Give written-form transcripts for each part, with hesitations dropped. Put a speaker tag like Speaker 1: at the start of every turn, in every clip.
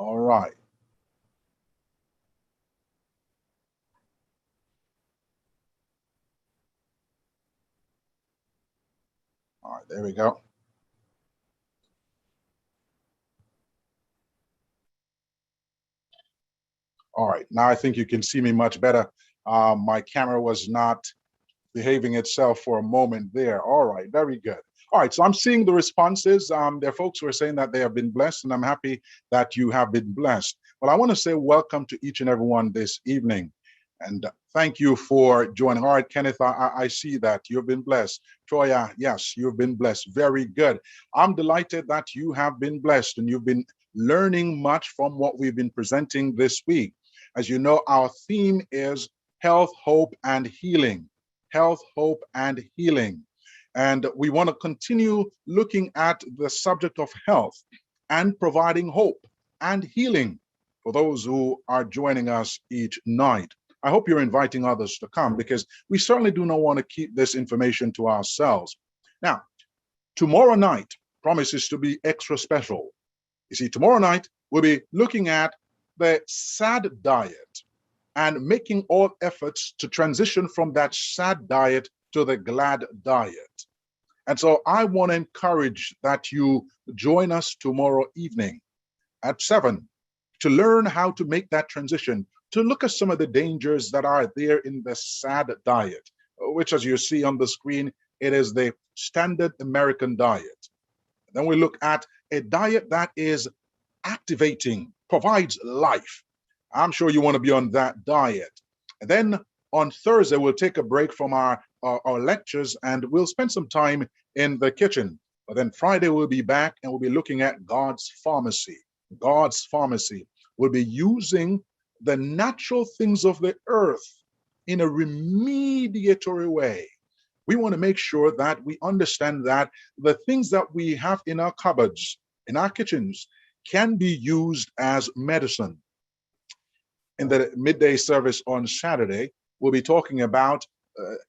Speaker 1: All right. All right, there we go. All right, now I think you can see me much better. My camera was not behaving itself for a moment there. All right, very good. All right, so I'm seeing the responses. There are folks who are saying that they have been blessed, and I'm happy that you have been blessed. Well, I want to say welcome to each and everyone this evening. And thank you for joining. All right, Kenneth, I see that you've been blessed. Toya, yes, you've been blessed. Very good. I'm delighted that you have been blessed and you've been learning much from what we've been presenting this week. As you know, our theme is health, hope, and healing. Health, hope, and healing. And we want to continue looking at the subject of health and providing hope and healing for those who are joining us each night. I hope you're inviting others to come because we certainly do not want to keep this information to ourselves. Now, tomorrow night promises to be extra special. You see, tomorrow night we'll be looking at the SAD diet and making all efforts to transition from that SAD diet to the GLAD diet. And so I want to encourage that you join us tomorrow evening at 7 to learn how to make that transition, to look at some of the dangers that are there in the SAD diet, which, as you see on the screen, it is the standard American diet. Then we look at a diet that is activating, provides life. I'm sure you want to be on that diet. And then on Thursday, we'll take a break from our lectures and we'll spend some time in the kitchen. But then Friday, we'll be back and we'll be looking at God's pharmacy. God's pharmacy. We'll be using the natural things of the earth in a remediatory way. We want to make sure that we understand that the things that we have in our cupboards, in our kitchens, can be used as medicine. In the midday service on Saturday, we'll be talking about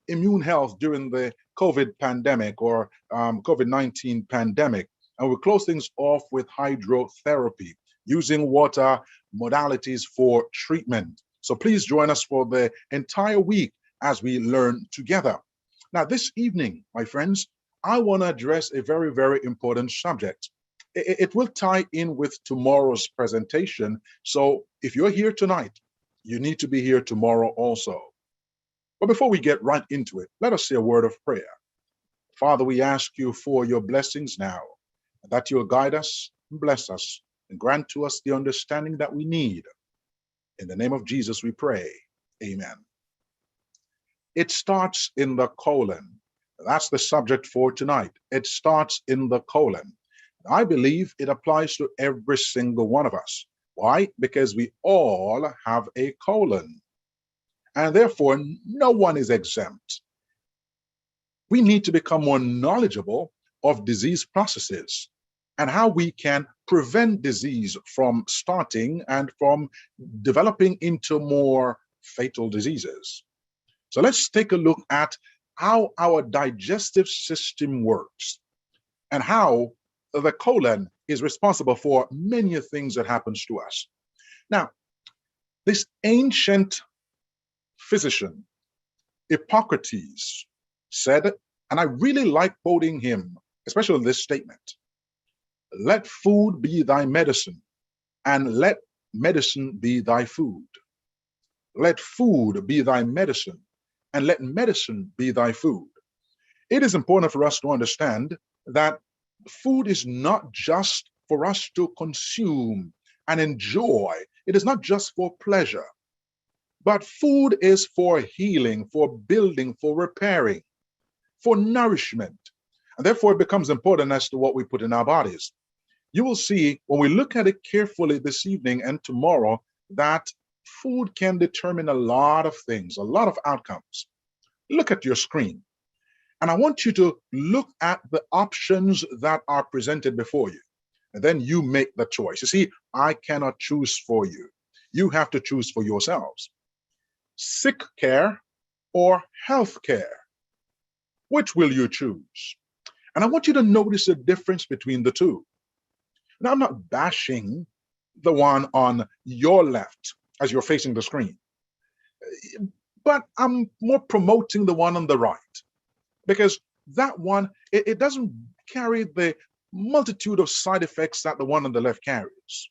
Speaker 1: immune health during the COVID pandemic or COVID-19 pandemic. And we'll close things off with hydrotherapy, using water modalities for treatment. So please join us for the entire week as we learn together. Now, this evening, my friends, I want to address a very, very important subject. It will tie in with tomorrow's presentation. So if you're here tonight, you need to be here tomorrow also. But before we get right into it, let us say a word of prayer. Father, we ask you for your blessings now, that you'll guide us, and bless us, and grant to us the understanding that we need. In the name of Jesus, we pray. Amen. It starts in the colon. That's the subject for tonight. It starts in the colon. I believe it applies to every single one of us. Why? Because we all have a colon. And therefore, no one is exempt. We need to become more knowledgeable of disease processes and how we can prevent disease from starting and from developing into more fatal diseases. So let's take a look at how our digestive system works and how the colon is responsible for many things that happens to us. Now, this ancient physician, Hippocrates, said, and I really like quoting him, especially this statement, "Let food be thy medicine, and let medicine be thy food." Let food be thy medicine, and let medicine be thy food. It is important for us to understand that food is not just for us to consume and enjoy. It is not just for pleasure, but food is for healing, for building, for repairing, for nourishment. And therefore, it becomes important as to what we put in our bodies. You will see when we look at it carefully this evening and tomorrow that food can determine a lot of things, a lot of outcomes. Look at your screen. And I want you to look at the options that are presented before you. And then you make the choice. You see, I cannot choose for you. You have to choose for yourselves. Sick care or health care? Which will you choose? And I want you to notice the difference between the two. Now, I'm not bashing the one on your left as you're facing the screen. But I'm more promoting the one on the right because that one, it doesn't carry the multitude of side effects that the one on the left carries.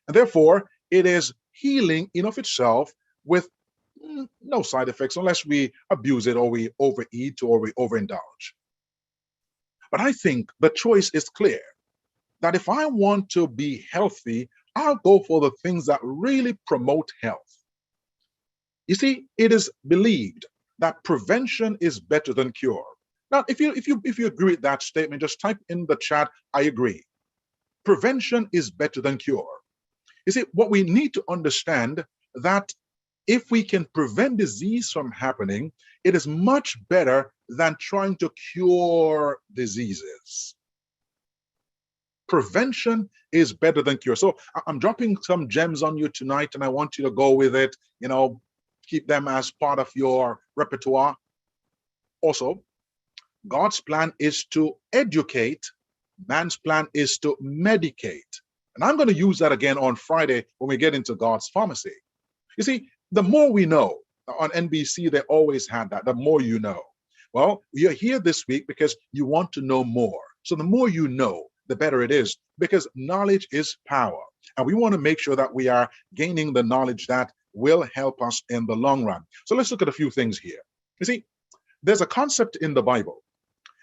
Speaker 1: And therefore, it is healing in of itself with no side effects unless we abuse it or we overeat or we overindulge. But I think the choice is clear that if I want to be healthy, I'll go for the things that really promote health. You see, it is believed that prevention is better than cure. Now, if you agree with that statement, just type in the chat, I agree. Prevention is better than cure. You see, what we need to understand that if we can prevent disease from happening, it is much better than trying to cure diseases. Prevention is better than cure. So I'm dropping some gems on you tonight, and I want you to go with it, keep them as part of your repertoire. Also, God's plan is to educate, man's plan is to medicate. And I'm going to use that again on Friday when we get into God's pharmacy. You see, the more we know, on NBC, they always had that, the more you know. Well, you're here this week because you want to know more. So the more you know, the better it is, because knowledge is power. And we want to make sure that we are gaining the knowledge that will help us in the long run. So let's look at a few things here. You see, there's a concept in the Bible,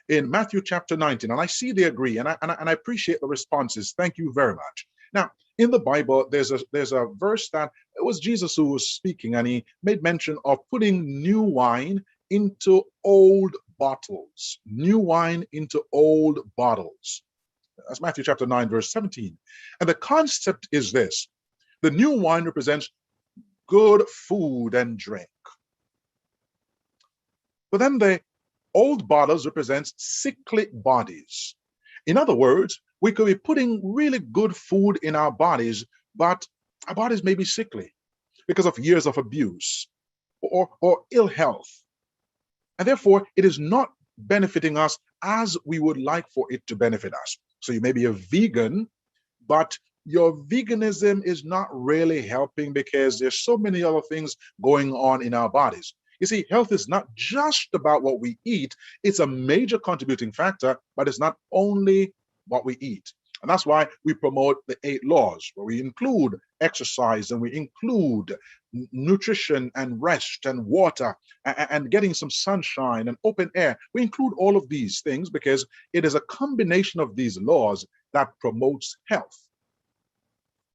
Speaker 1: in Matthew chapter 19, and I see they agree, and I appreciate the responses. Thank you very much. Now, in the Bible, there's a verse that it was Jesus who was speaking, and he made mention of putting new wine into old bottles. New wine into old bottles. That's Matthew chapter 9, verse 17. And the concept is this: the new wine represents good food and drink. But then the old bottles represents sickly bodies. In other words, we could be putting really good food in our bodies, but our bodies may be sickly because of years of abuse or ill health. And therefore, it is not benefiting us as we would like for it to benefit us. So you may be a vegan, but your veganism is not really helping because there's so many other things going on in our bodies. You see, health is not just about what we eat. It's a major contributing factor, but it's not only what we eat. And that's why we promote the 8 laws, where we include exercise and we include nutrition and rest and water and getting some sunshine and open air. We include all of these things because it is a combination of these laws that promotes health.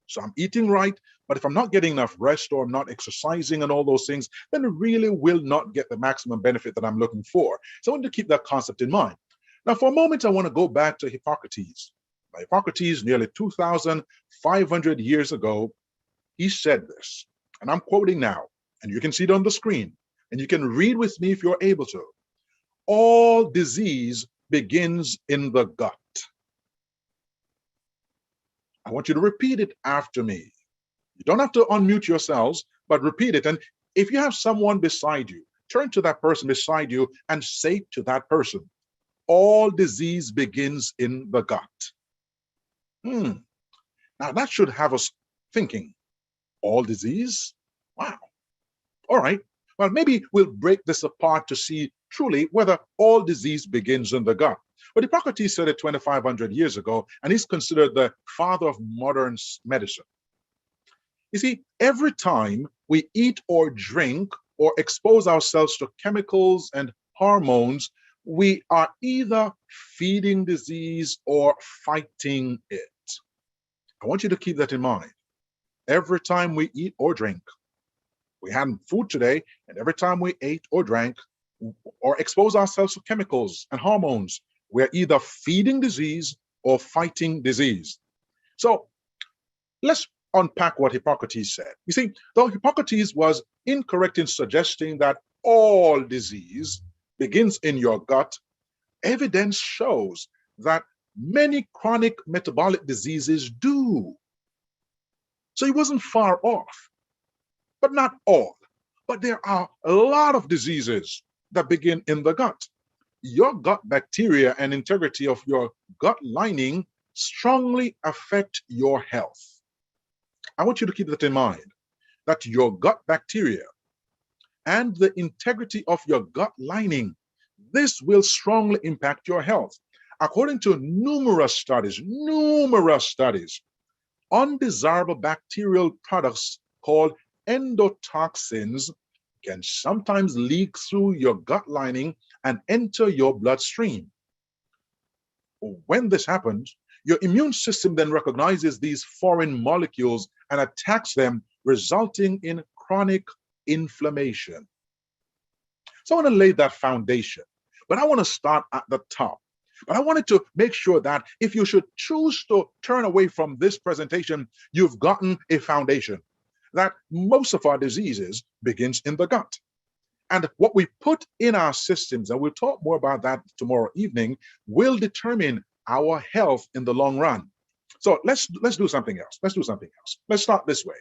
Speaker 1: So I'm eating right, but if I'm not getting enough rest or I'm not exercising and all those things, then it really will not get the maximum benefit that I'm looking for. So I want to keep that concept in mind. Now, for a moment, I want to go back to Hippocrates. Hippocrates, nearly 2,500 years ago, he said this, and I'm quoting now, and you can see it on the screen, and you can read with me if you're able to. All disease begins in the gut. I want you to repeat it after me. You don't have to unmute yourselves, but repeat it. And if you have someone beside you, turn to that person beside you and say to that person, all disease begins in the gut. Now that should have us thinking, all disease? Wow. All right. Well, maybe we'll break this apart to see truly whether all disease begins in the gut. But Hippocrates said it 2,500 years ago, and he's considered the father of modern medicine. You see, every time we eat or drink or expose ourselves to chemicals and hormones, we are either feeding disease or fighting it. I want you to keep that in mind. Every time we eat or drink, we had food today, and every time we ate or drank or expose ourselves to chemicals and hormones, we're either feeding disease or fighting disease. So let's unpack what Hippocrates said. You see, though Hippocrates was incorrect in suggesting that all disease begins in your gut, evidence shows that many chronic metabolic diseases do. So he wasn't far off, but not all. But there are a lot of diseases that begin in the gut. Your gut bacteria and integrity of your gut lining strongly affect your health. I want you to keep that in mind, that your gut bacteria and the integrity of your gut lining, this will strongly impact your health. According to numerous studies, undesirable bacterial products called endotoxins can sometimes leak through your gut lining and enter your bloodstream. When this happens, your immune system then recognizes these foreign molecules and attacks them, resulting in chronic inflammation. So I want to lay that foundation, but I want to start at the top. But I wanted to make sure that if you should choose to turn away from this presentation, you've gotten a foundation, that most of our diseases begins in the gut. And what we put in our systems, and we'll talk more about that tomorrow evening, will determine our health in the long run. So let's do something else. Let's start this way.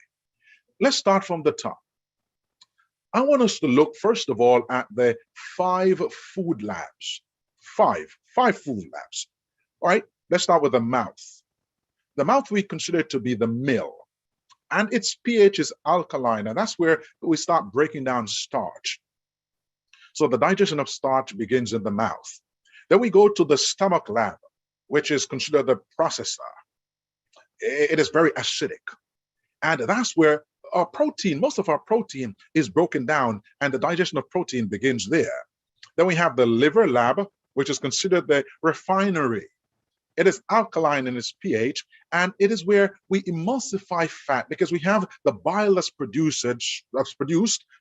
Speaker 1: Let's start from the top. I want us to look, first of all, at the 5 food labs. Five food labs. All right, let's start with the mouth. The mouth we consider to be the mill, and its pH is alkaline, and that's where we start breaking down starch. So the digestion of starch begins in the mouth. Then we go to the stomach lab, which is considered the processor. It is very acidic, and that's where our protein, most of our protein is broken down, and the digestion of protein begins there. Then we have the liver lab, which is considered the refinery. It is alkaline in its pH, and it is where we emulsify fat, because we have the bile that's produced,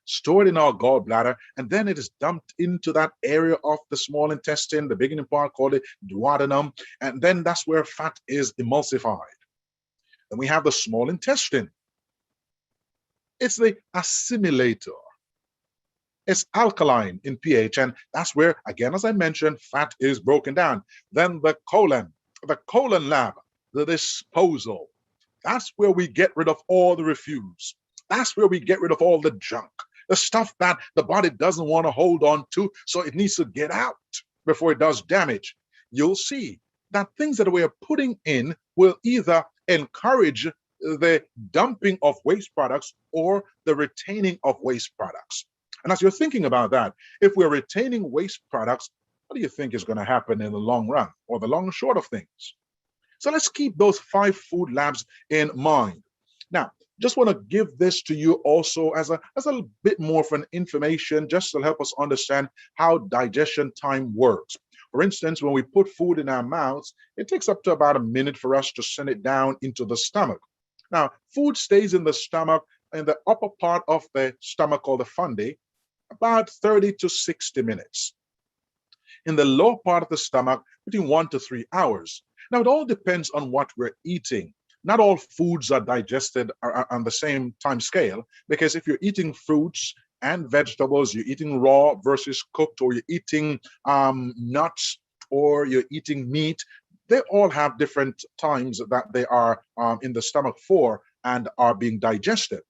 Speaker 1: stored in our gallbladder, and then it is dumped into that area of the small intestine, the beginning part called the duodenum, and then that's where fat is emulsified. Then we have the small intestine. It's the assimilator. It's alkaline in pH, and that's where, again, as I mentioned, fat is broken down. Then the colon lab, the disposal. That's where we get rid of all the refuse. That's where we get rid of all the junk, the stuff that the body doesn't want to hold on to, so it needs to get out before it does damage. You'll see that things that we are putting in will either encourage the dumping of waste products or the retaining of waste products. And as you're thinking about that, if we're retaining waste products, what do you think is going to happen in the long run, or the long and short of things? So let's keep those 5 food labs in mind. Now, just want to give this to you also as a bit more of an information, just to help us understand how digestion time works. For instance, when we put food in our mouths, it takes up to about a minute for us to send it down into the stomach. Now, food stays in the stomach, in the upper part of the stomach called the fundae, about 30 to 60 minutes. In the lower part of the stomach, between 1 to 3 hours. Now, it all depends on what we're eating. Not all foods are digested on the same time scale, because if you're eating fruits and vegetables, you're eating raw versus cooked, or you're eating nuts, or you're eating meat, they all have different times that they are in the stomach for and are being digested.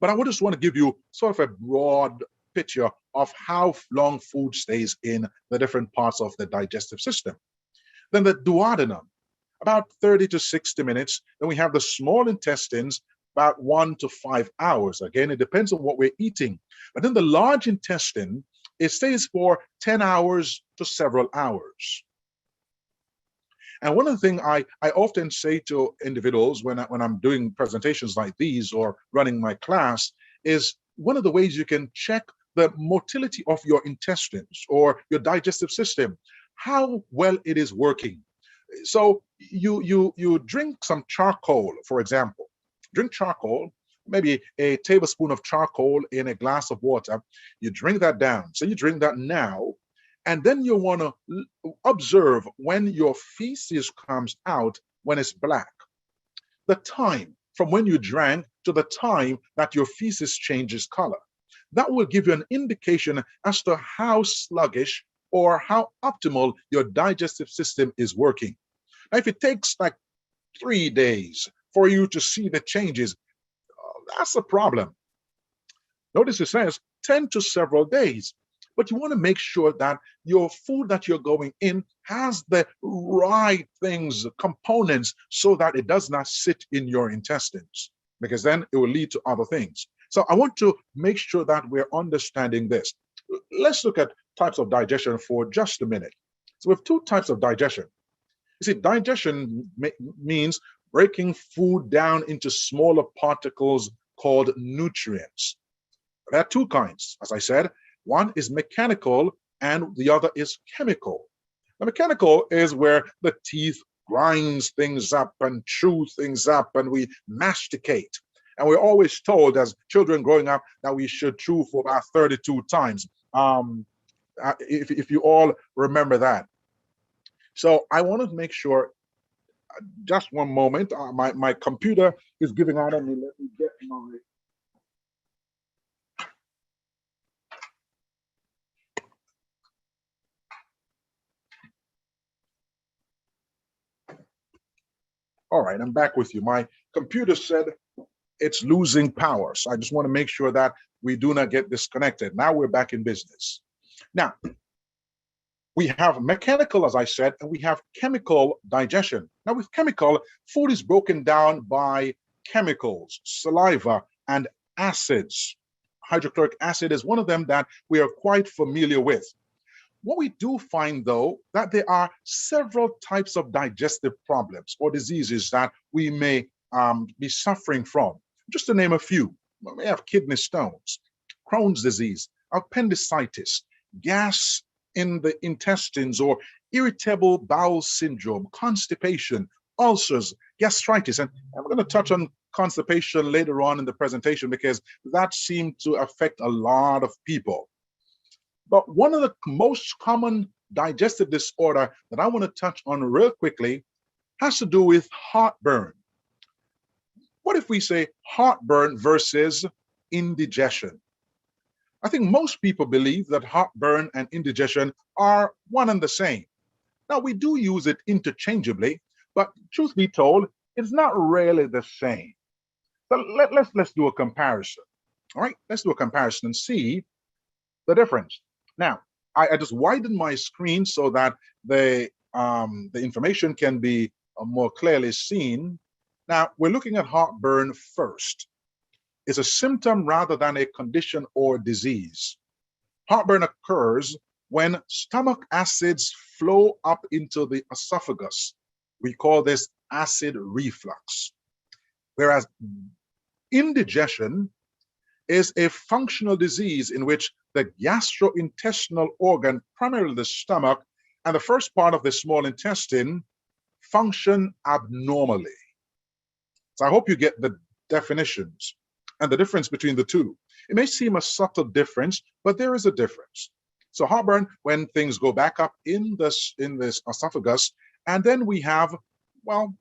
Speaker 1: But I just want to give you sort of a broad picture of how long food stays in the different parts of the digestive system. Then the duodenum, about 30 to 60 minutes. Then we have the small intestines, about 1 to 5 hours. Again, it depends on what we're eating. But then the large intestine, it stays for 10 hours to several hours. And one of the things I often say to individuals when I'm doing presentations like these or running my class is, one of the ways you can check the motility of your intestines or your digestive system, how well it is working. So you drink some charcoal, for example. Drink charcoal, maybe a tablespoon of charcoal in a glass of water. You drink that down. So you drink that now, and then you want to observe when your feces comes out, when it's black. The time from when you drank to the time that your feces changes color. That will give you an indication as to how sluggish or how optimal your digestive system is working. Now, if it takes like 3 days for you to see the changes, that's a problem. Notice it says 10 to several days. But you want to make sure that your food that you're going in has the right things, components, so that it does not sit in your intestines. because then it will lead to other things. So I want to make sure that we're understanding this. Let's look at types of digestion for just a minute. So we have two types of digestion. You see, digestion means breaking food down into smaller particles called nutrients. There are two kinds, as I said. One is mechanical and the other is chemical. The mechanical is where the teeth grinds things up and chew things up and we masticate. And we're always told as children growing up that we should chew for about 32 times. If you all remember that. So I want to make sure, just one moment, my computer is giving out on me. Let me get my... All right, I'm back with you. My computer said it's losing power. So I just want to make sure that we do not get disconnected. Now we're back in business. Now, we have mechanical, as I said, and we have chemical digestion. Now with chemical, food is broken down by chemicals, saliva, and acids. Hydrochloric acid is one of them that we are quite familiar with. What we do find, though, that there are several types of digestive problems or diseases that we may be suffering from. Just to name a few, we have kidney stones, Crohn's disease, appendicitis, gas in the intestines or irritable bowel syndrome, constipation, ulcers, gastritis. And we're going to touch on constipation later on in the presentation because that seemed to affect a lot of people. But one of the most common digestive disorder that I want to touch on real quickly has to do with heartburn. What if we say heartburn versus indigestion? I think most people believe that heartburn and indigestion are one and the same. Now, we do use it interchangeably, but truth be told, it's not really the same. So let's do a comparison. All right, let's do a comparison and see the difference. Now, I just widened my screen so that the information can be more clearly seen. Now, we're looking at heartburn first. It's a symptom rather than a condition or disease. Heartburn occurs when stomach acids flow up into the esophagus. We call this acid reflux. Whereas indigestion is a functional disease in which the gastrointestinal organ, primarily the stomach, and the first part of the small intestine function abnormally. So I hope you get the definitions and the difference between the two. It may seem a subtle difference, but there is a difference. So heartburn, when things go back up in this esophagus, and then we have, well,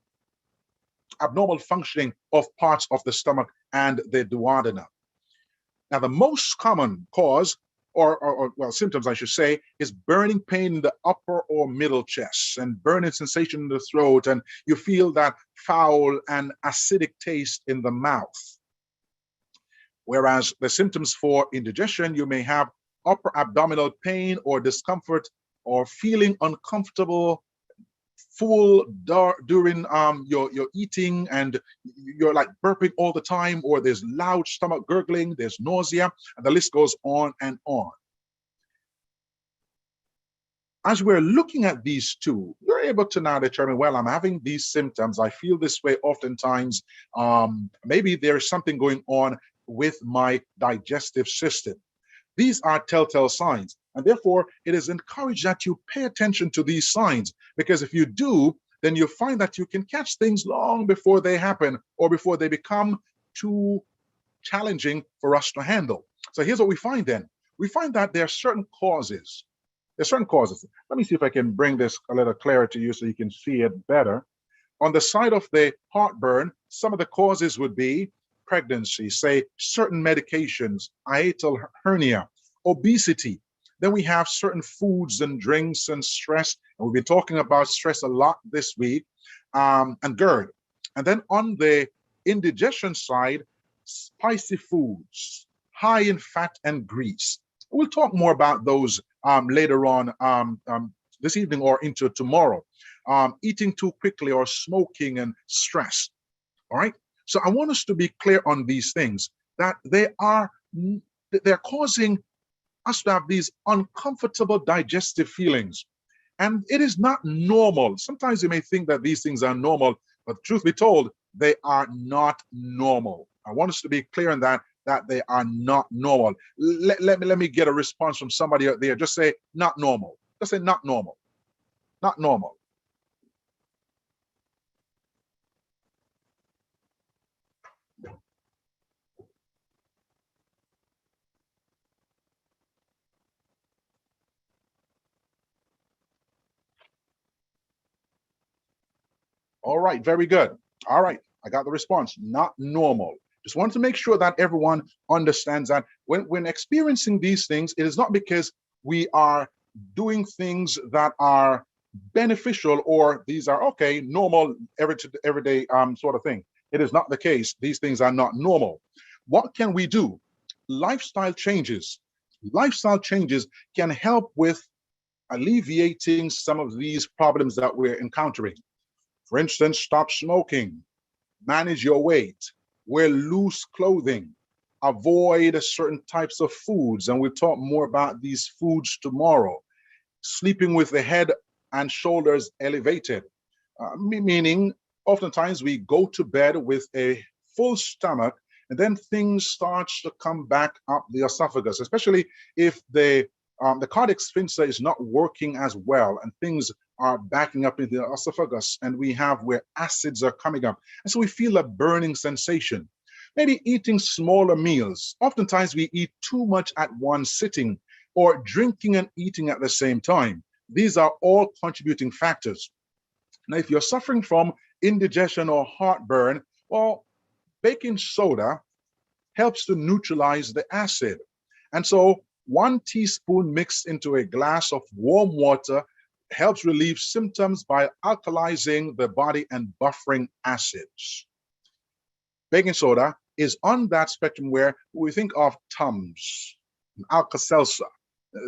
Speaker 1: abnormal functioning of parts of the stomach and the duodenum. Now, the most common cause, or symptoms, I should say, is burning pain in the upper or middle chest and burning sensation in the throat, and you feel that foul and acidic taste in the mouth. Whereas the symptoms for indigestion, you may have upper abdominal pain or discomfort or feeling uncomfortable, full during your eating, and you're like burping all the time, or there's loud stomach gurgling, there's nausea, and the list goes on and on. As we're looking at these two, you're able to now determine, well, I'm having these symptoms, I feel this way oftentimes, maybe there's something going on with my digestive system. These are telltale signs, and therefore it is encouraged that you pay attention to these signs, because if you do, then you find that you can catch things long before they happen or before they become too challenging for us to handle. So here's what we find then. We find that there are certain causes. There's certain causes. Let me see if I can bring this a little clearer to you so you can see it better. On the side of the heartburn, some of the causes would be pregnancy, say certain medications, hiatal hernia, obesity. Then we have certain foods and drinks and stress. And we've been talking about stress a lot this week, and GERD. And then on the indigestion side, spicy foods, high in fat and grease. We'll talk more about those later on this evening or into tomorrow. Eating too quickly or smoking and stress. All right. So I want us to be clear on these things, that they're causing us to have these uncomfortable digestive feelings. And it is not normal. Sometimes you may think that these things are normal, but truth be told, they are not normal. I want us to be clear on that they are not normal. Let me get a response from somebody out there. Just say, not normal. Just say, not normal. Not normal. All right, very good. All right, I got the response. Not normal. Just want to make sure that everyone understands that when experiencing these things, it is not because we are doing things that are beneficial or these are okay, normal, everyday sort of thing. It is not the case. These things are not normal. What can we do? Lifestyle changes. Lifestyle changes can help with alleviating some of these problems that we're encountering. For instance, stop smoking, manage your weight, wear loose clothing, avoid certain types of foods, and we'll talk more about these foods tomorrow. Sleeping with the head and shoulders elevated, meaning oftentimes we go to bed with a full stomach and then things starts to come back up the esophagus, especially if the cardiac sphincter is not working as well and things are backing up into the esophagus, and we have where acids are coming up. And so we feel a burning sensation. Maybe eating smaller meals. Oftentimes we eat too much at one sitting, or drinking and eating at the same time. These are all contributing factors. Now, if you're suffering from indigestion or heartburn, well, baking soda helps to neutralize the acid. And so 1 teaspoon mixed into a glass of warm water helps relieve symptoms by alkalizing the body and buffering acids. Baking soda is on that spectrum where we think of Tums, Alka-Seltzer.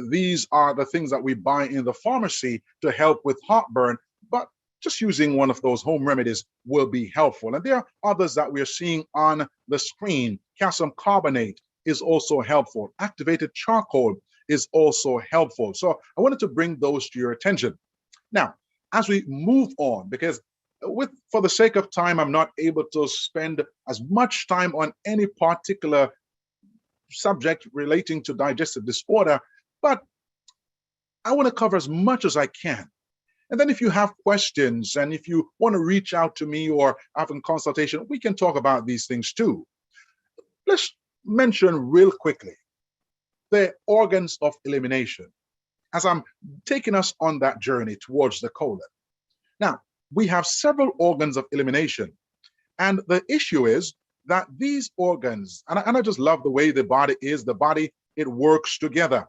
Speaker 1: These are the things that we buy in the pharmacy to help with heartburn, but just using one of those home remedies will be helpful. And there are others that we're seeing on the screen. Calcium carbonate is also helpful. Activated charcoal is also helpful. So I wanted to bring those to your attention. Now, as we move on, because for the sake of time, I'm not able to spend as much time on any particular subject relating to digestive disorder, but I want to cover as much as I can. And then if you have questions and if you want to reach out to me or have a consultation, we can talk about these things too. Let's mention real quickly the organs of elimination as I'm taking us on that journey towards the colon. Now, we have several organs of elimination. And the issue is that these organs, and I just love the way the body is, it works together.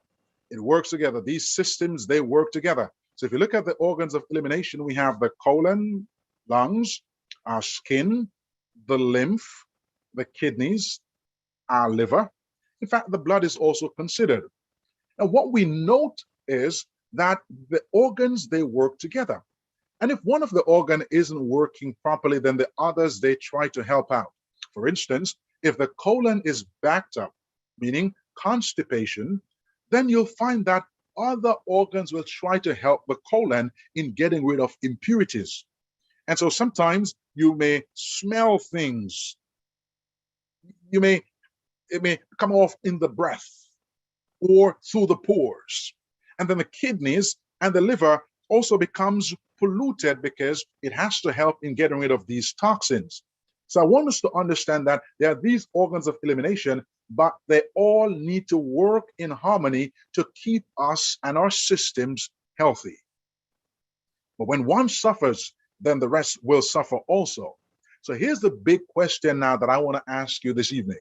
Speaker 1: It works together. These systems, they work together. So if you look at the organs of elimination, we have the colon, lungs, our skin, the lymph, the kidneys, our liver. In fact, the blood is also considered. And what we note is that the organs, they work together. And if one of the organ isn't working properly, then the others, they try to help out. For instance, if the colon is backed up, meaning constipation, then you'll find that other organs will try to help the colon in getting rid of impurities. And so sometimes you may smell things. It may come off in the breath or through the pores. And then the kidneys and the liver also becomes polluted because it has to help in getting rid of these toxins. So I want us to understand that there are these organs of elimination, but they all need to work in harmony to keep us and our systems healthy. But when one suffers, then the rest will suffer also. So here's the big question now that I want to ask you this evening.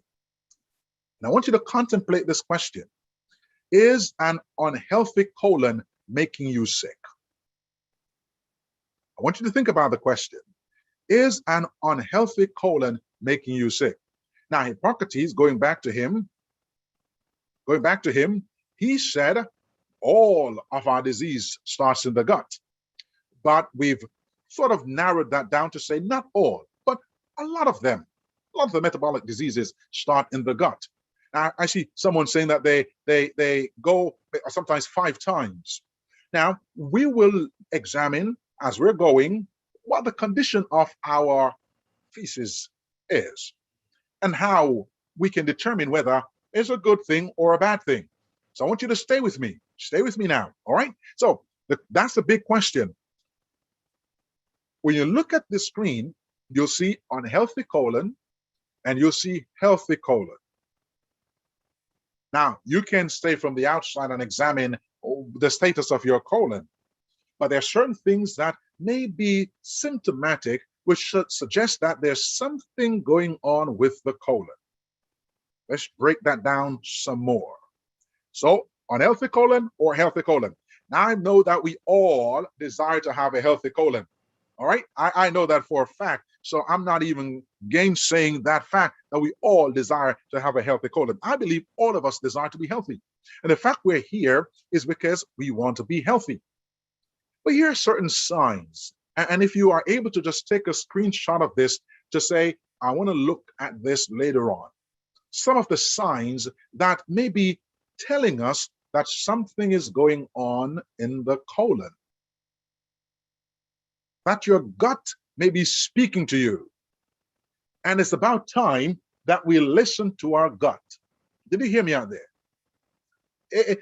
Speaker 1: And I want you to contemplate this question. Is an unhealthy colon making you sick? I want you to think about the question. Is an unhealthy colon making you sick? Now, Hippocrates, going back to him, he said all of our disease starts in the gut. But we've sort of narrowed that down to say not all, but a lot of them. A lot of the metabolic diseases start in the gut. Now, I see someone saying that they go sometimes 5 times. Now, we will examine as we're going what the condition of our feces is and how we can determine whether it's a good thing or a bad thing. So I want you to stay with me. Stay with me now. All right. So that's the big question. When you look at the screen, you'll see unhealthy colon and you'll see healthy colon. Now, you can stay from the outside and examine the status of your colon, but there are certain things that may be symptomatic, which should suggest that there's something going on with the colon. Let's break that down some more. So, unhealthy colon or healthy colon? Now, I know that we all desire to have a healthy colon. All right, I know that for a fact. So I'm not even gainsaying that fact that we all desire to have a healthy colon. I believe all of us desire to be healthy. And the fact we're here is because we want to be healthy. But here are certain signs. And if you are able to just take a screenshot of this to say, I want to look at this later on. Some of the signs that may be telling us that something is going on in the colon. That your gut may be speaking to you. And it's about time that we listen to our gut. Did you hear me out there?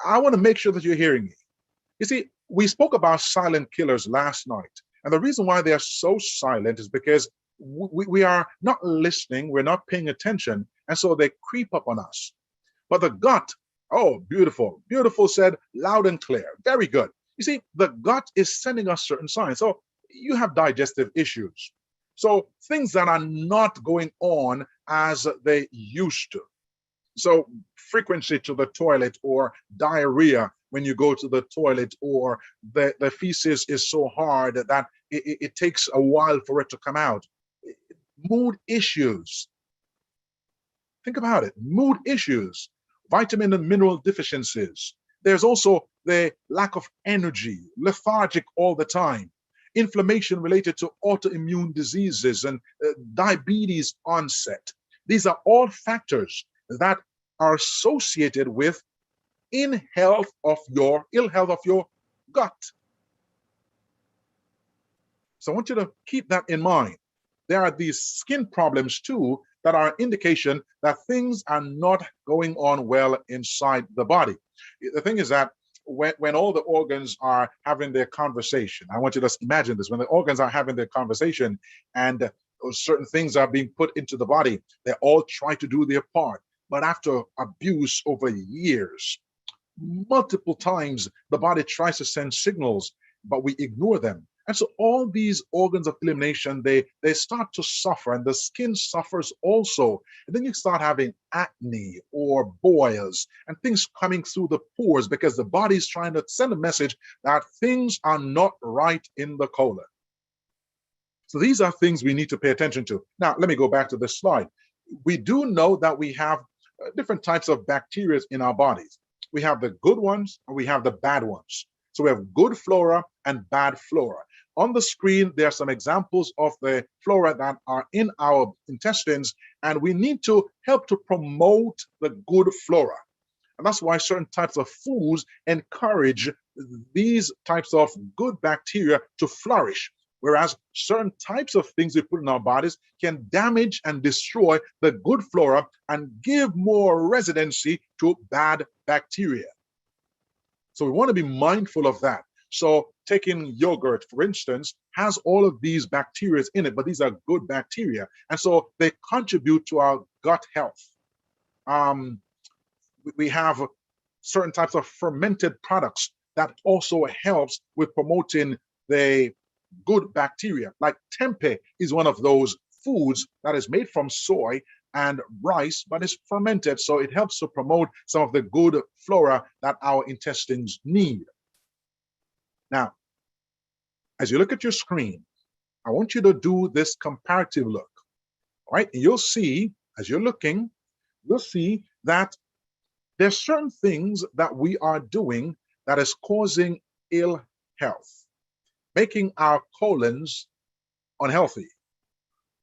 Speaker 1: I want to make sure that you're hearing me. You see, we spoke about silent killers last night. And the reason why they are so silent is because we are not listening, we're not paying attention, and so they creep up on us. But the gut, oh, beautiful. Beautiful said loud and clear. Very good. You see, the gut is sending us certain signs. So you have digestive issues. So things that are not going on as they used to. So frequency to the toilet or diarrhea when you go to the toilet, or the feces is so hard that it takes a while for it to come out. Mood issues. Think about it. Mood issues, vitamin and mineral deficiencies. There's also the lack of energy, lethargic all the time. Inflammation related to autoimmune diseases and diabetes onset. These are all factors that are associated with ill health of your gut. So I want you to keep that in mind. There are these skin problems too that are an indication that things are not going on well inside the body. The thing is that when all the organs are having their conversation, I want you to imagine this, when the organs are having their conversation and certain things are being put into the body, they all try to do their part. But after abuse over years, multiple times, the body tries to send signals, but we ignore them. And so all these organs of elimination, they start to suffer, and the skin suffers also. And then you start having acne or boils and things coming through the pores because the body's trying to send a message that things are not right in the colon. So these are things we need to pay attention to. Now, let me go back to this slide. We do know that we have different types of bacteria in our bodies. We have the good ones and we have the bad ones. So we have good flora and bad flora. On the screen, there are some examples of the flora that are in our intestines, and we need to help to promote the good flora. And that's why certain types of foods encourage these types of good bacteria to flourish, whereas certain types of things we put in our bodies can damage and destroy the good flora and give more residency to bad bacteria. So we want to be mindful of that. So taking yogurt, for instance, has all of these bacteria in it, but these are good bacteria. And so they contribute to our gut health. We have certain types of fermented products that also helps with promoting the good bacteria. Like tempeh is one of those foods that is made from soy and rice, but it's fermented. So it helps to promote some of the good flora that our intestines need. Now, as you look at your screen, I want you to do this comparative look. All right, and you'll see, as you're looking, you'll see that there's certain things that we are doing that is causing ill health, making our colons unhealthy.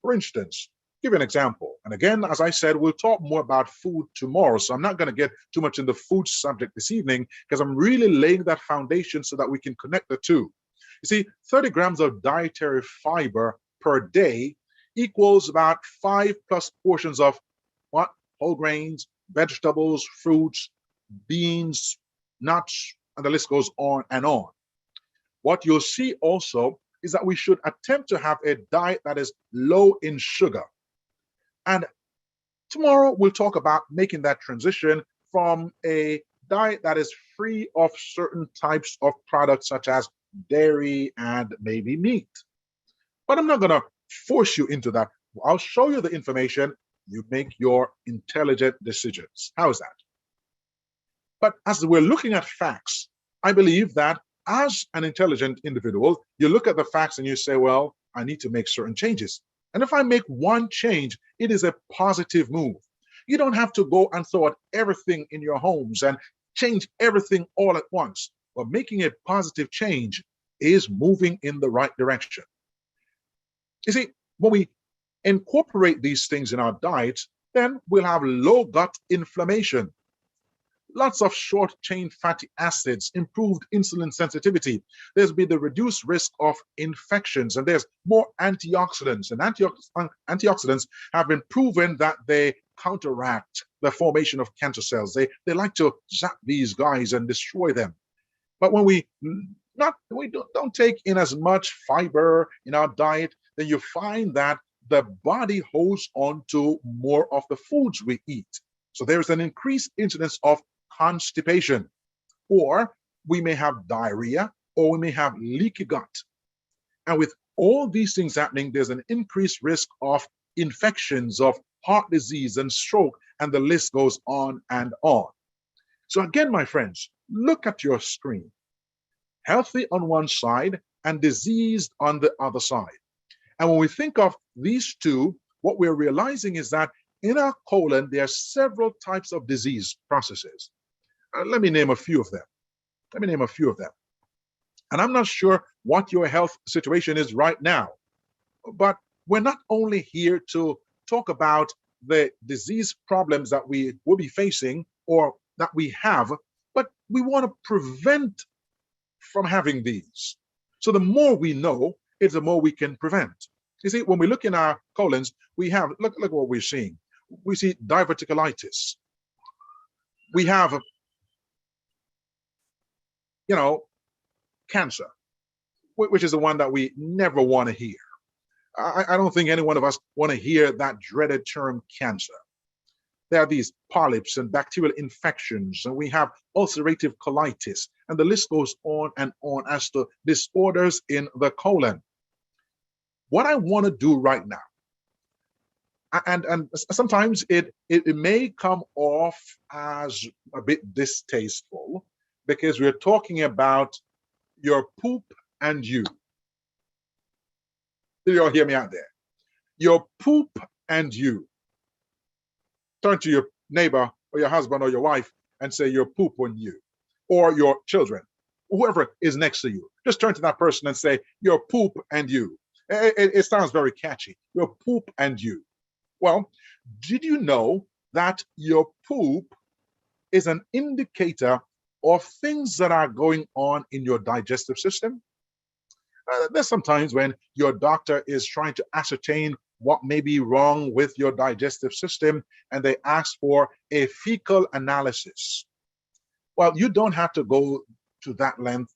Speaker 1: For instance, Give you an example. And again, as I said, we'll talk more about food tomorrow. So I'm not going to get too much in the food subject this evening because I'm really laying that foundation so that we can connect the two. You see, 30 grams of dietary fiber per day equals about 5+ portions of what? Whole grains, vegetables, fruits, beans, nuts, and the list goes on and on. What you'll see also is that we should attempt to have a diet that is low in sugar. And tomorrow we'll talk about making that transition from a diet that is free of certain types of products such as dairy and maybe meat. But I'm not going to force you into that. I'll show you the information. You make your intelligent decisions. How is that? But as we're looking at facts, I believe that as an intelligent individual, you look at the facts and you say, well, I need to make certain changes. And if I make one change, it is a positive move. You don't have to go and throw out everything in your homes and change everything all at once. But making a positive change is moving in the right direction. You see, when we incorporate these things in our diets, then we'll have low gut inflammation, lots of short-chain fatty acids, improved insulin sensitivity. There's been the reduced risk of infections, and there's more antioxidants. And antioxidants have been proven that they counteract the formation of cancer cells. They like to zap these guys and destroy them. But when we don't take in as much fiber in our diet, then you find that the body holds on to more of the foods we eat. So there is an increased incidence of constipation, or we may have diarrhea, or we may have leaky gut. And with all these things happening, there's an increased risk of infections, of heart disease and stroke, and the list goes on and on. So again, my friends, look at your screen. Healthy on one side and diseased on the other side. And when we think of these two, what we're realizing is that in our colon, there are several types of disease processes. Let me name a few of them. And I'm not sure what your health situation is right now, but we're not only here to talk about the disease problems that we will be facing or that we have, but we want to prevent from having these. So the more we know, it's the more we can prevent. You see, when we look in our colons, we have, look what we're seeing. We see diverticulitis. We have, cancer, which is the one that we never want to hear. I don't think any one of us want to hear that dreaded term cancer. There are these polyps and bacterial infections, and we have ulcerative colitis, and the list goes on and on as to disorders in the colon. What I want to do right now, and sometimes it may come off as a bit distasteful because we're talking about your poop and you. Do you all hear me out there? Your poop and you. Turn to your neighbor or your husband or your wife and say your poop on you, or your children, whoever is next to you. Just turn to that person and say your poop and you. It sounds very catchy. Your poop and you. Well, did you know that your poop is an indicator of things that are going on in your digestive system? There's sometimes when your doctor is trying to ascertain what may be wrong with your digestive system, and they ask for a fecal analysis. Well, you don't have to go to that length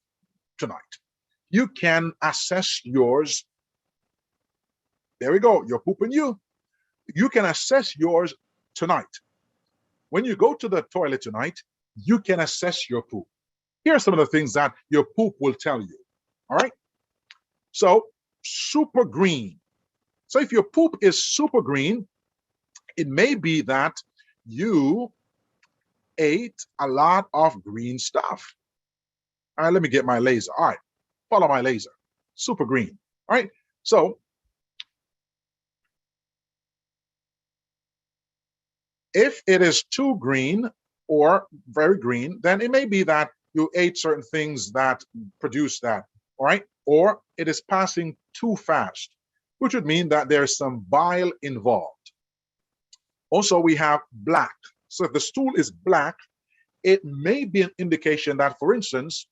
Speaker 1: tonight. You can assess yours. There we go, your poop and you. You can assess yours tonight. When you go to the toilet tonight, you can assess your poop. Here are some of the things that your poop will tell you. All right? So, super green. So if your poop is super green, it may be that you ate a lot of green stuff. All right, let me get my laser. All right, follow my laser. Super green. All right, so if it is too green or very green, then it may be that you ate certain things that produce that. All right, or it is passing too fast. which would mean that there's some bile involved. Also, we have black. So if the stool is black, it may be an indication that, for instance,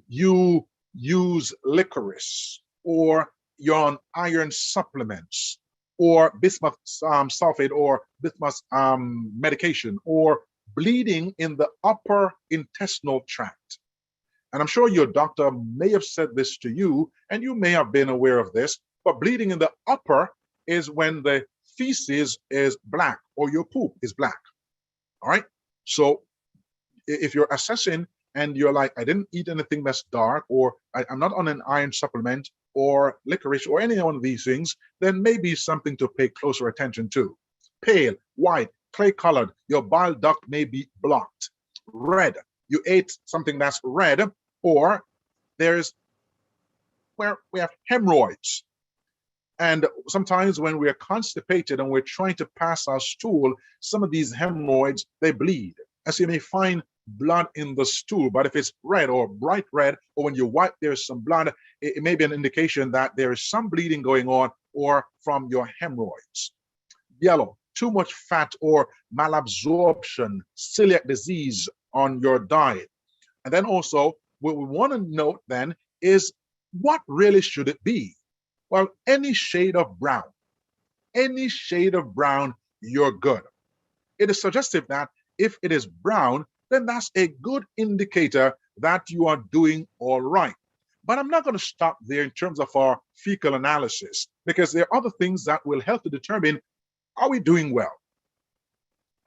Speaker 1: you use licorice, or you're on iron supplements, or bismuth sulfate, or bismuth medication, or bleeding in the upper intestinal tract. And I'm sure your doctor may have said this to you, and you may have been aware of this, but bleeding in the upper is when the feces is black or your poop is black. All right. So if you're assessing and you're like, I didn't eat anything that's dark, or I'm not on an iron supplement or licorice or any one of these things, then maybe something to pay closer attention to. Pale, white, clay colored, your bile duct may be blocked. Red, you ate something that's red, or there's where we have hemorrhoids. And sometimes when we're constipated and we're trying to pass our stool, some of these hemorrhoids, they bleed. As you may find blood in the stool, but if it's red or bright red, or when you wipe, there's some blood, it may be an indication that there is some bleeding going on, or from your hemorrhoids. Yellow, too much fat or malabsorption, celiac disease on your diet. And then also, what we want to note then is, what really should it be? Well, any shade of brown, you're good. It is suggestive that if it is brown, then that's a good indicator that you are doing all right. But I'm not going to stop there in terms of our fecal analysis, because there are other things that will help to determine, are we doing well?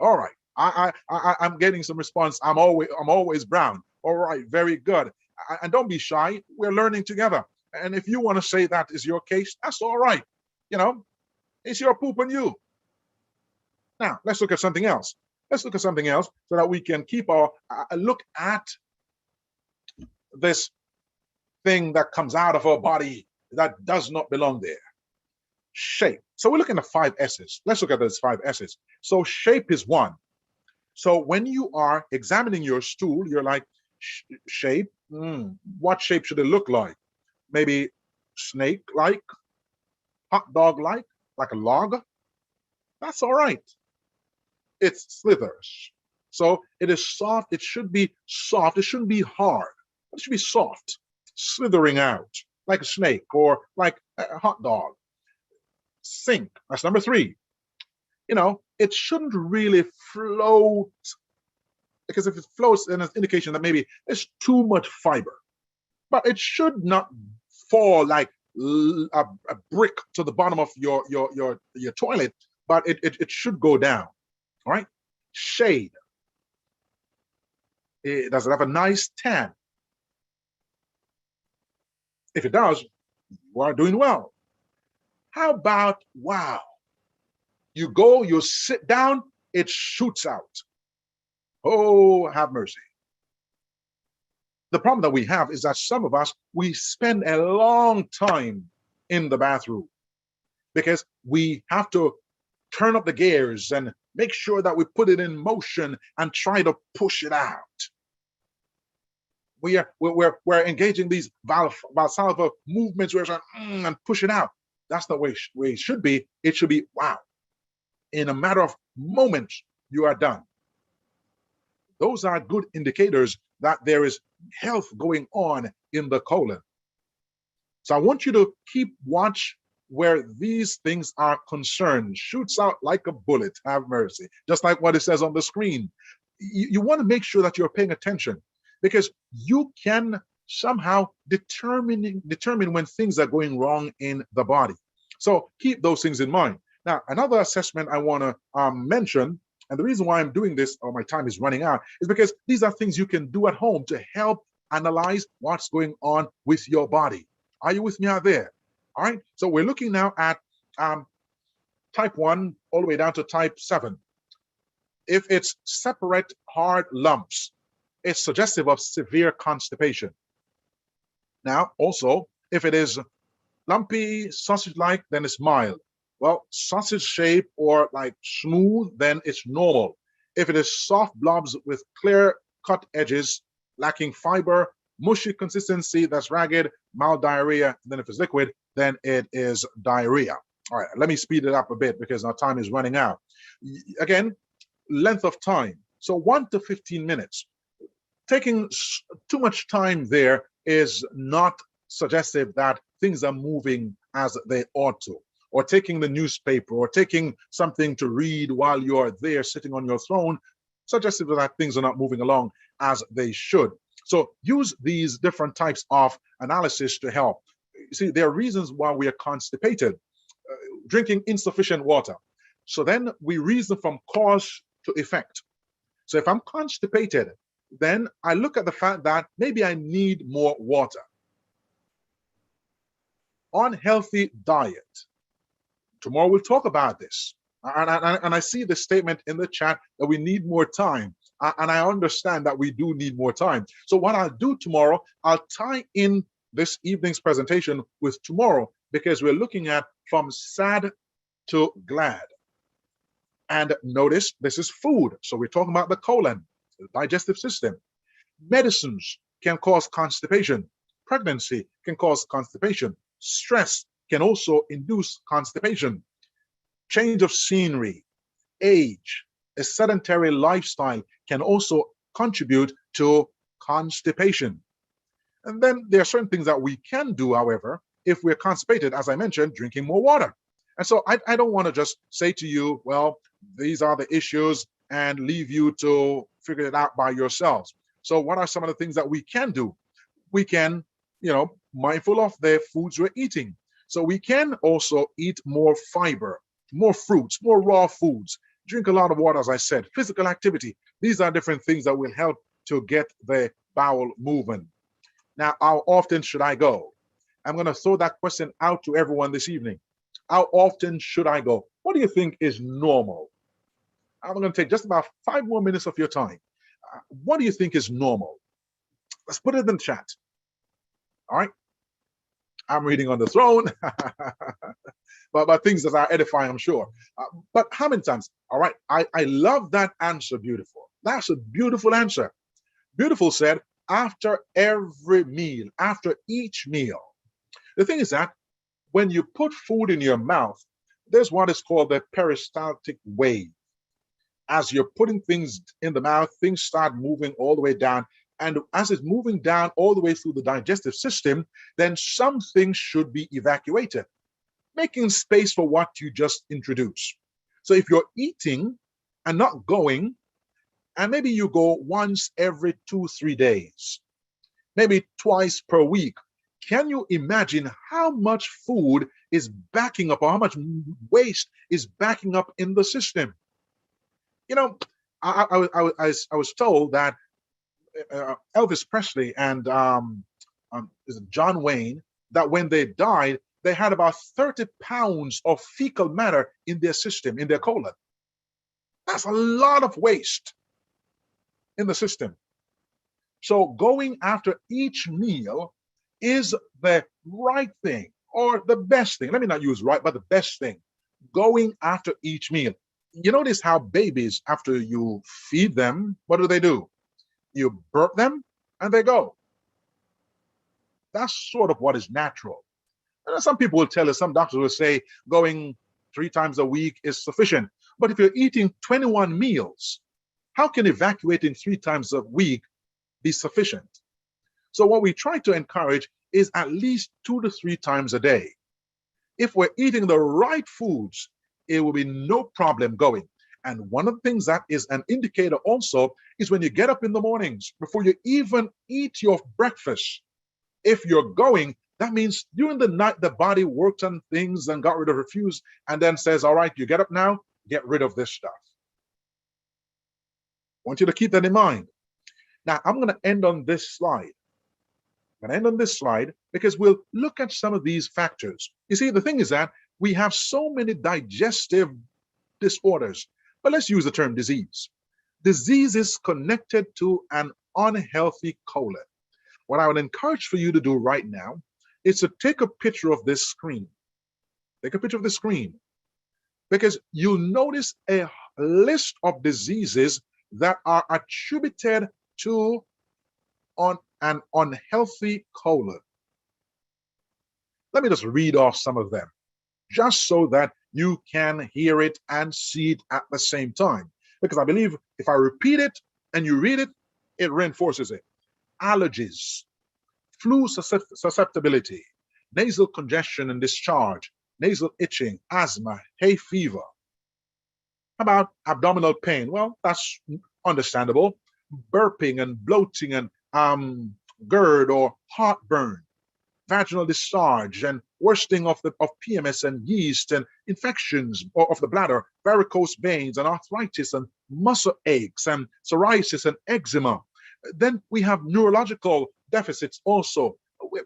Speaker 1: All right, I'm getting some response. I'm always brown. All right, very good. And don't be shy. We're learning together. And if you want to say that is your case, that's all right. You know, it's your poop and you. Now, let's look at something else. Let's look at something else so that we can keep our look at this thing that comes out of our body that does not belong there. Shape. So we're looking at 5 S's. Let's look at those 5 S's. So shape is one. So when you are examining your stool, you're like, shape? What shape should it look like? Maybe snake-like, hot dog-like a log? That's all right. It slithers. So it is soft. It should be soft. It shouldn't be hard. It should be soft, slithering out like a snake or like a hot dog. Sink. That's number 3. You know, it shouldn't really float, because if it floats, then it's an indication that maybe there's too much fiber. But it should not fall like a brick to the bottom of your toilet, but it should go down. All right. Shade. Does it have a nice tan? If it does, you are doing well. How about, wow, you go, you sit down, it shoots out. Oh, have mercy. The problem that we have is that some of us, we spend a long time in the bathroom because we have to turn up the gears and make sure that we put it in motion and try to push it out. We're engaging these Valsalva movements where it's like, and push it out. That's the way it should be. It should be, wow. In a matter of moments, you are done. Those are good indicators that there is health going on in the colon. So I want you to keep watch where these things are concerned. Shoots out like a bullet, have mercy. Just like what it says on the screen. You want to make sure that you're paying attention, because you can somehow determine when things are going wrong in the body. So keep those things in mind. Now, another assessment I want to mention, and the reason why I'm doing this, or my time is running out, is because these are things you can do at home to help analyze what's going on with your body. Are you with me out there? All right. So we're looking now at type 1 all the way down to type 7. If it's separate hard lumps, it's suggestive of severe constipation. Now, also, if it is lumpy, sausage-like, then it's mild. Well, sausage shape or like smooth, then it's normal. If it is soft blobs with clear cut edges, lacking fiber, mushy consistency, that's ragged, mild diarrhea, then if it's liquid, then it is diarrhea. All right, let me speed it up a bit because our time is running out. Again, length of time. So 1 to 15 minutes. Taking too much time there is not suggestive that things are moving as they ought to, or taking the newspaper or taking something to read while you're there sitting on your throne, suggestive that things are not moving along as they should. So use these different types of analysis to help. You see, there are reasons why we are constipated. Drinking insufficient water. So then we reason from cause to effect. So if I'm constipated, then I look at the fact that maybe I need more water. Unhealthy diet. Tomorrow we'll talk about this. And I see the statement in the chat that we need more time. And I understand that we do need more time. So what I'll do tomorrow, I'll tie in this evening's presentation with tomorrow, because we're looking at from sad to glad. And notice this is food. So we're talking about the colon, the digestive system. Medicines can cause constipation. Pregnancy can cause constipation. Stress can also induce constipation. Change of scenery, age, a sedentary lifestyle can also contribute to constipation. And then there are certain things that we can do, however, if we're constipated, as I mentioned, drinking more water. And so I don't want to just say to you, well, these are the issues and leave you to figure it out by yourselves. So what are some of the things that we can do? We can, mindful of the foods we're eating. So we can also eat more fiber, more fruits, more raw foods, drink a lot of water, as I said, physical activity. These are different things that will help to get the bowel moving. Now, how often should I go? I'm going to throw that question out to everyone this evening. How often should I go? What do you think is normal? I'm going to take just about 5 more minutes of your time. What do you think is normal? Let's put it in the chat. All right. I'm reading on the throne, but things that are edifying, I'm sure. But how many times? All right. I love that answer, Beautiful. That's a beautiful answer. Beautiful said, after every meal, after each meal. The thing is that when you put food in your mouth, there's what is called the peristaltic wave. As you're putting things in the mouth, things start moving all the way down. And as it's moving down all the way through the digestive system, then some things should be evacuated, making space for what you just introduced. So if you're eating and not going, and maybe you go once every 2-3 days, maybe twice per week, can you imagine how much food is backing up, or how much waste is backing up in the system? I was told that Elvis Presley and John Wayne, that when they died, they had about 30 pounds of fecal matter in their system, in their colon. That's a lot of waste in the system. So going after each meal is the right thing, or the best thing. Let me not use right, but the best thing. Going after each meal. You notice how babies, after you feed them, what do? You burp them and they go. That's sort of what is natural. And some people will tell us, some doctors will say going 3 times a week is sufficient. But if you're eating 21 meals, how can evacuating 3 times a week be sufficient? So what we try to encourage is at least 2 to 3 times a day. If we're eating the right foods, it will be no problem going. And one of the things that is an indicator also is when you get up in the mornings, before you even eat your breakfast, if you're going, that means during the night, the body worked on things and got rid of refuse, and then says, all right, you get up now, get rid of this stuff. I want you to keep that in mind. Now, I'm going to end on this slide. I'm going to end on this slide because we'll look at some of these factors. You see, the thing is that we have so many digestive disorders, but let's use the term disease. Disease is connected to an unhealthy colon. What I would encourage for you to do right now is to take a picture of this screen. Take a picture of the screen, because you'll notice a list of diseases that are attributed to an unhealthy colon. Let me just read off some of them, just so that you can hear it and see it at the same time. Because I believe if I repeat it and you read it, it reinforces it. Allergies, flu susceptibility, nasal congestion and discharge, nasal itching, asthma, hay fever. How about abdominal pain? Well, that's understandable. Burping and bloating and GERD or heartburn, vaginal discharge and worsening of PMS and yeast and infections of the bladder, varicose veins and arthritis and muscle aches and psoriasis and eczema. Then we have neurological deficits also,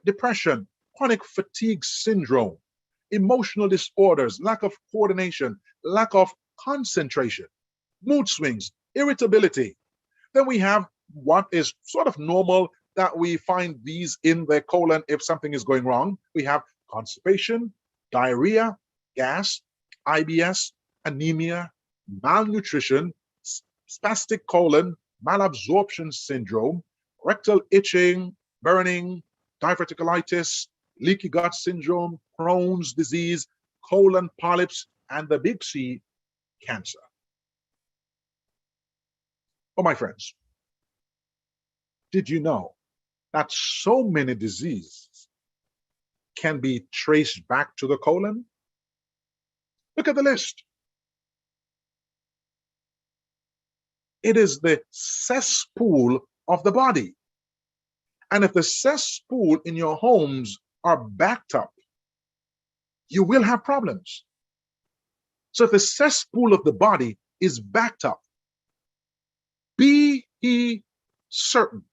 Speaker 1: depression, chronic fatigue syndrome, emotional disorders, lack of coordination, lack of concentration, mood swings, irritability. Then we have what is sort of normal, that we find these in the colon if something is going wrong. We have constipation, diarrhea, gas, IBS, anemia, malnutrition, spastic colon, malabsorption syndrome, rectal itching, burning, diverticulitis, leaky gut syndrome, Crohn's disease, colon polyps, and the big C, cancer. Oh, my friends, did you know that so many diseases can be traced back to the colon? Look at the list. It is the cesspool of the body. And if the cesspool in your homes are backed up, you will have problems. So if the cesspool of the body is backed up, be ye certain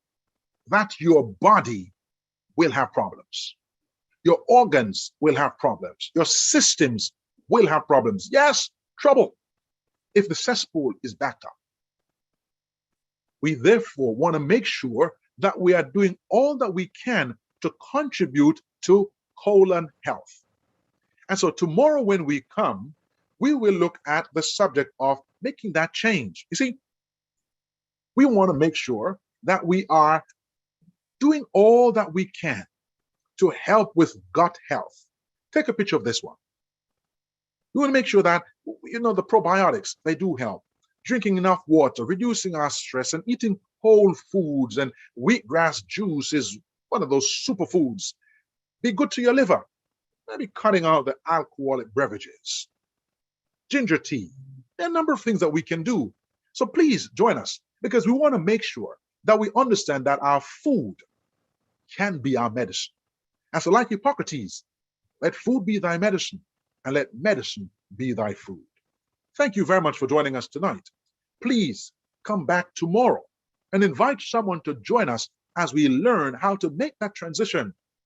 Speaker 1: that your body will have problems. Your organs will have problems. Your systems will have problems. Yes, trouble if the cesspool is backed up. We therefore want to make sure that we are doing all that we can to contribute to colon health. And so tomorrow when we come, we will look at the subject of making that change. You see, we want to make sure that we are doing all that we can to help with gut health. Take a picture of this one. We want to make sure that, the probiotics, they do help. Drinking enough water, reducing our stress, and eating whole foods, and wheatgrass juice is one of those superfoods. Be good to your liver. Maybe cutting out the alcoholic beverages. Ginger tea. There are a number of things that we can do. So please join us, because we want to make sure that we understand that our food can be our medicine. And so like Hippocrates, let food be thy medicine, and let medicine be thy food. Thank you very much for joining us tonight. Please come back tomorrow and invite someone to join us as we learn how to make that transition